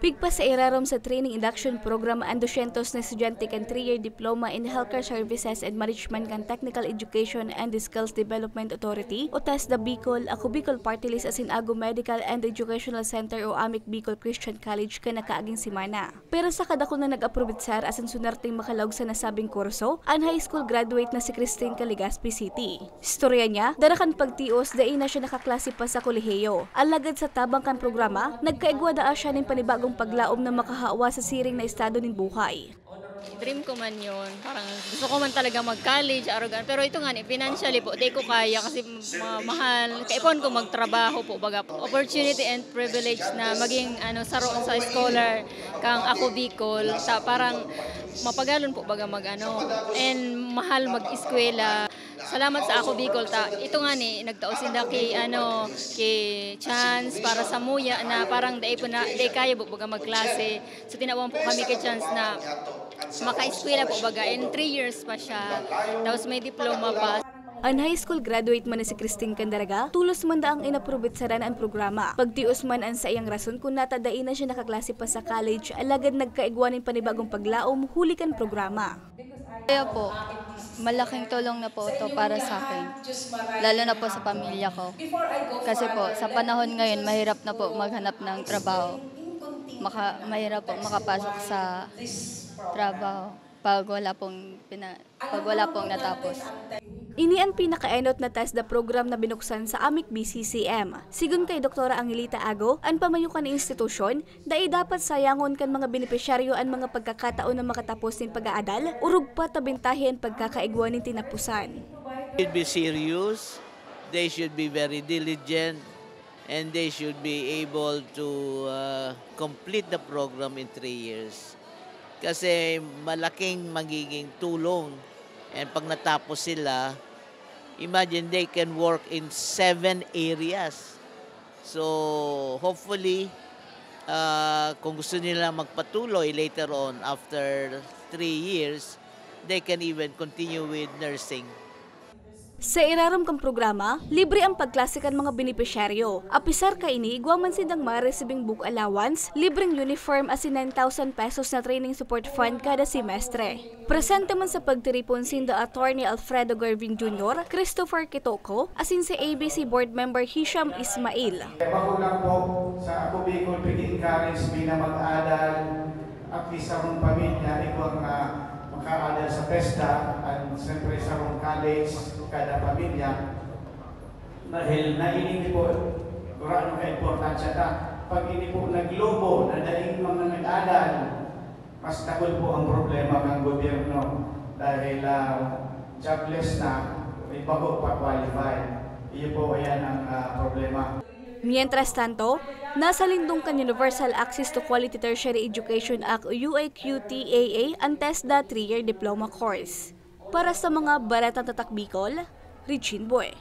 Pigpa sa irarom sa Training Induction Program ang 200 na estudyante kan 3-year Diploma in Healthcare Services and Management kan Technical Education and Skills Development Authority o TESDA Bicol, ako Bicol Party List asin Ago Medical and Educational Center o AMIC Bicol Christian College ka nakaaging simana. Pero sa kadako na nag-approve sar asin sunarting makalawag sa nasabing kurso, ang high school graduate na si Christine Caligaspi City. Storya niya, darakan pagtios dai na siya nakaklase pa sa kolehiyo. Alagad sa tabang kan programa, nagkaigwa daa siya ng panibagong paglaom na makahawa sa siring na estado ng buhay. Dream ko man yun. Parang gusto ko man talaga mag-college, arrogant. Pero ito nga, financially po, di ko kaya kasi mahal. Kaipon ko magtrabaho po, baga. Opportunity and privilege na maging saro sa scholar kang ako Bicol. Parang mapagalon po baga and mahal mag-eskwela. Salamat sa ako Bicol ito nga ni nagtaosinda kay chance para sa muya na parang dai kaya po baga magklase. So tinawag po kami kay chance na maka-eskwela po baga in 3 years pa siya. Tapos may diploma pa. Ang high school graduate man na si Christine Candaraga, tulos man daang inaprobit sa ang programa. Pagtios man ang sa iyang rason kung natadain na siya nakaklase pa sa college, alagad nagkaigwanin panibagong paglaom hulikan programa. Kaya po, malaking tulong na po ito para sa akin, lalo na po sa pamilya ko. Kasi po, sa panahon ngayon, mahirap na po maghanap ng trabaho. Mahirap po makapasok sa trabaho pag wala pong natapos. Ini ang pinaka-enot na TESDA program na binuksan sa AMIC BCCM. Sigun kay Dr. Angelita Ago, ang pamayukan ng institusyon, dahil dapat sayangon kan mga benepisyaryo ang mga pagkakataon na makatapos ng pag-aadal, urug pa tabintahin pagkakaigwa ng tinapusan. They should be serious, they should be very diligent, and they should be able to complete the program in 3 years. Kasi malaking magiging tulong. And pag natapos sila, imagine they can work in 7 areas. So hopefully, kung gusto nila magpatuloy later on after 3 years, they can even continue with nursing. Sa irarom kang programa, libre ang pagklase kan mga benepisyaryo. Apisar ka ini, igwaman sindang ma-receiving book allowance, libreng uniform asin 9,000 pesos na training support fund kada semestre. Presente man sa pagtiripon sinda Attorney Alfredo Garvin Jr., Christopher Kitoko, asin si ABC Board Member Hisham Ismail. Ako lang po sa ako Bicol, pag-encourage na mag-aral at isa mong pamilya, ikaw ang maka-aral sa TESDA at siyempre sa mong college, kada pamilya. Dahil nainindi po, kurang ka-importansya na pag hindi po naglobo na daing mga nag-aral, mas takot po ang problema ng gobyerno dahil jobless na, may bago pa qualified. Iyon po ayan ang problema. Mientras tanto, nasa lindong kan Universal Access to Quality Tertiary Education Act o UAQTAA ang TESDA 3-year diploma course. Para sa mga Baratang Tatak Bicol, Regine Boy.